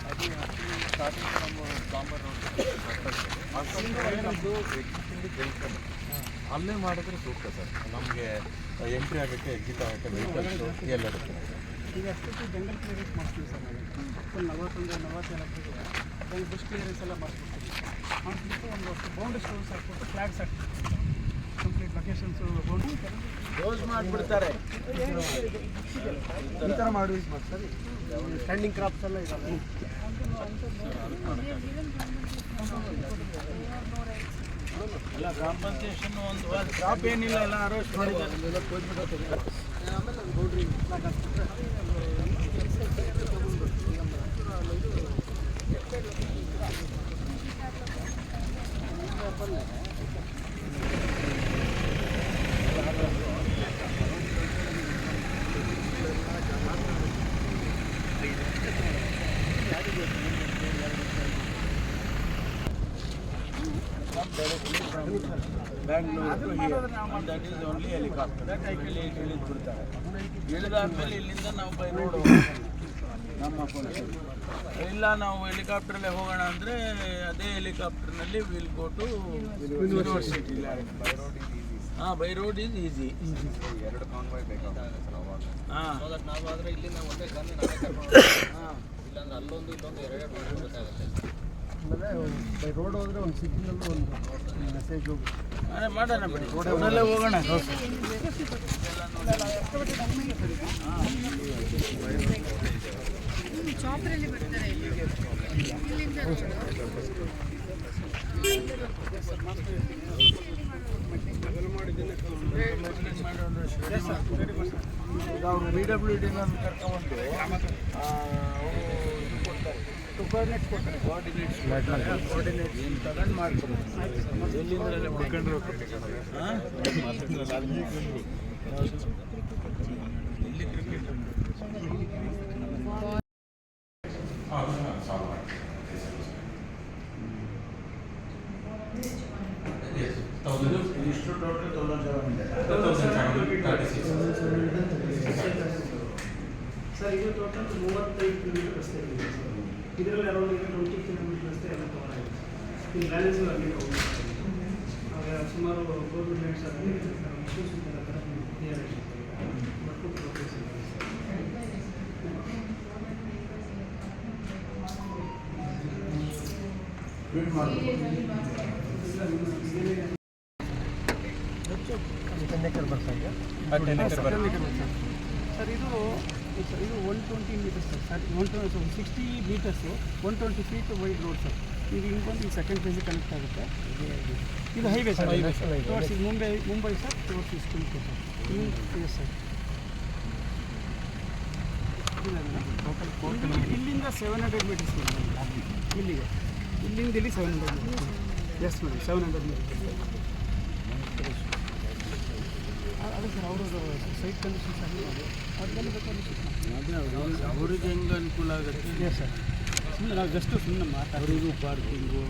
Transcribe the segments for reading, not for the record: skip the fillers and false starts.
ಅದು ಸ್ಟಾರ್ಟಿಂಗ್ ನಮ್ಮ ಸಾಂಬಾರು ನಮ್ಮದು ಎಕ್ಸಿಟಿಂಗ್ ಜಂಕ್ಷನ್ ಅಲ್ಲೇ ಮಾಡಿದ್ರೆ ಸೂಕ್ತ ಸರ್. ನಮಗೆ ಎಂಟ್ರಿ ಆಗೋಕ್ಕೆ ಎಕ್ಸಿಟ್ ಆಗೋಕ್ಕೆ ವೆಹಿಕಲ್ಸು ಎಲ್ಲ ಇರುತ್ತೆ. ಈಗ ಅಷ್ಟೊತ್ತು ಜಂಗಲ್ ಕ್ಲಿಯರೆನ್ಸ್ ಮಾಡ್ತೀವಿ ಸರ್ ನಾವು. ಫುಲ್ 41-42 ಬಸ್ ಕ್ಲಿಯರೆನ್ಸ್ ಎಲ್ಲ ಮಾಡಿಸ್ಬಿಡ್ತೀವಿ. ಮಾಡಿಸ್ಬಿಟ್ಟು ಒಂದು ಬೌಂಡ್ರಿ ಸ್ಟೋನ್ಸ್ ಹಾಕ್ಬಿಟ್ಟು ಫ್ಲಾಗ್ಸ್ ಹಾಕ್ಬಿಡ್ತೀವಿ. ಕಂಪ್ಲೀಟ್ ಲೊಕೇಶನ್ಸು ಬೌಂಡ್ರಿ ಕ್ಲೋಸ್ ಮಾಡಿಬಿಡ್ತಾರೆ. ಈ ಥರ ಮಾಡಿ ಸರ್. ಸ್ಟ್ಯಾಂಡಿಂಗ್ ಕ್ರಾಪ್ಸ್ ಎಲ್ಲ ಇದಾವೆ. ಎಲ್ಲ ಕಾಂಪನ್ಸೇಷನ್ ಒಂದು ಕ್ರಾಪ್ ಏನಿಲ್ಲ, ಎಲ್ಲ ಅರೋಸ್ಟ್ ಮಾಡಿದ್ದಾರೆ. ಆಮೇಲೆ ಬೌಂಡ್ರಿ ಫ್ಲಾಗ್ ಹಾಕ್ಬಿಟ್ರೆ Bangalore that is only helicopter. ಇಳಿದ್ಬಿಡ್ತಾರೆ. ಇಳಿದಾದ್ಮೇಲೆ ಇಲ್ಲಿಂದ ನಾವು ಬೈ ರೋಡ್ ನಮ್ಮ ಇಲ್ಲ ನಾವು ಹೆಲಿಕಾಪ್ಟ್ರಲ್ಲೇ ಹೋಗೋಣ ಅಂದರೆ ಅದೇ ಹೆಲಿಕಾಪ್ಟರ್ನಲ್ಲಿ will go to university. By road is easy. 2 convoy ಬೇಕಾಗುತ್ತೆ ಸರ್ ಅವಾಗ. ನಾವು ಆದರೆ ಇಲ್ಲಿಂದ ಒಂದೇ ಕಾನ್ವಾಯ್ ನಾವೇ ಕರ್ಕೊಂಡು ಇಲ್ಲಾಂದ್ರೆ ಅಲ್ಲೊಂದು ಇಲ್ಲೊಂದು 2 ಬೇಕಾಗುತ್ತೆ. ಆಮೇಲೆ ಬೈ ರೋಡ್ ಹೋದರೆ ಒಂದು ಸಿಗ್ನಲ್ಲು ಒಂದು ಮೆಸೇಜ್ ಹೋಗುತ್ತೆ. ಮಾಡೋಣ ಬಿಡಿ, ರೋಡಲ್ಲೇ ಹೋಗೋಣ. ಚಾಪರಲ್ಲಿ ಬರ್ತಾರೆ ಇಲ್ಲಿಂದ ಅವರು BWD ಕರ್ಕೊಂಡ್ಬಂದು ಕೋಆರ್ಡಿನೇಟ್ಸ್ ಕೊಡ್ತಾರೆ. ಕೋಆರ್ಡಿನೇಟ್ಸ್ ಏನು ತಗೊಂಡು ಮಾಡ್ಕೊಡ್ತಾರೆ. ಎಲ್ಲಿಂದಲೇ ಹುಡ್ಕೊಂಡ್ರು ಇಲ್ಲಿ ಕ್ರಿಕೆಟ್ ಇಷ್ಟು ಟೋಟಲ್ 1036 ಸರ್. ಇದು ಟೋಟಲ್ 35 ಕಿಲೋಮೀಟರ್ ರಸ್ತೆ ಇದೆ ಸರ್. ಇದರಲ್ಲಿ ಅರೌಂಡ್ 20 ಕಿಲೋಮೀಟರ್ ರಸ್ತೆ ಎಲ್ಲ ಕವರ್ ಆಗಿದೆ. ಇಲ್ಲಿ ಬ್ಯಾಲೆನ್ಸ್ ಅಲ್ಲಿ ಹೋಗುತ್ತೆ. ಸುಮಾರು ಗೌರ್ಮೆಂಟ್ಸ್ ಆಗಲಿ ಇಶ್ಯೂಸ್ ಕ್ಲಿಯರ್ ಆಗಿದೆ. ಮತ್ತು ಪ್ರೋಗ್ರೆಸ್ ಇದೆ. ಸರ್ ಇದು 120 meters sir. 60 meters 120 feet wide road sir. ಈಗ ಹಿಂಗೆ ಬಂದು ಈ ಸೆಕೆಂಡ್ ಫೇಸಿಗೆ ಕನೆಕ್ಟ್ ಆಗುತ್ತೆ. ಇದು highway sir. Towards Mumbai sir. Towards school sir. Yes sir. ಇಲ್ಲಿಂದ 700 ಮೀಟರ್ಸ್ ಇಲ್ಲಿಗೆ. ಇಲ್ಲಿಂದ ಇಲ್ಲಿ 700 ಮೀಟರ್ಸ್. Yes madam, 700 meters. ಅದೇ ಸರ್, ಅವರು ಸೈಟ್ ಕಂಡೀಷನ್ಸ್ ಆಗಿ ಅದರಲ್ಲಿ ಬೇಕಾದ್ರೆ ಅವ್ರಿಗೆ ಹೆಂಗೆ ಅನುಕೂಲ ಆಗುತ್ತೆ. ಇದೆ ಸರ್. ಸುಮ್ಮನೆ ನಾವು ಸುಮ್ಮನೆ ಅವರಿಗೂ ಪಾರ್ಕಿಂಗು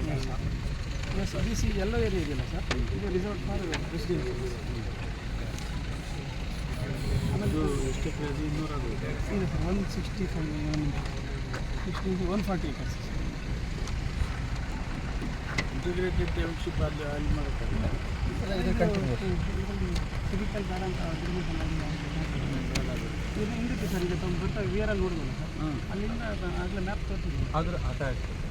ಎಸ್ ಡಿ ಸಿ ಎಲ್ಲ ಏರಿಯಾ ಇದೆಯಲ್ಲ ಸರ್. ಇದು ರಿಸಾರ್ಟ್ ಫಾರ್ ರೆಸಿಡೆನ್ಸಿ. ಆಮೇಲೆ ಎಷ್ಟು ಪ್ರೈಸ್ 200 ಇದೆ ಸರ್. 165 140 ಏಕರ್ಸ್. ಇಂಟಿಗ್ರೇಟೆಡ್ ಟೌನ್ಶಿಪ್ ಅಲ್ಲಿ ಮಾಡ್ತಾರೆ. ಸಿವಿಕಲ್ ಬೇಡ ಅಂತ ಅಗ್ರಿಮೆಂಟ್ ಇದು ಹಿಂದಿತ್ತು ಸರ್. ಈಗ ತಮ್ಮ ಬರ್ತಾ ವಿ ಆರ್ ಅಲ್ಲಿ ನೋಡಿದ್ವಲ್ಲ ಸರ್. ಅಲ್ಲಿಂದ ಆಗಲೇ ಮ್ಯಾಪ್ ತೋರಿಸಿದ್ವಿ. ಆದ್ರೆ ಆಟ ಆಗ್ತದೆ.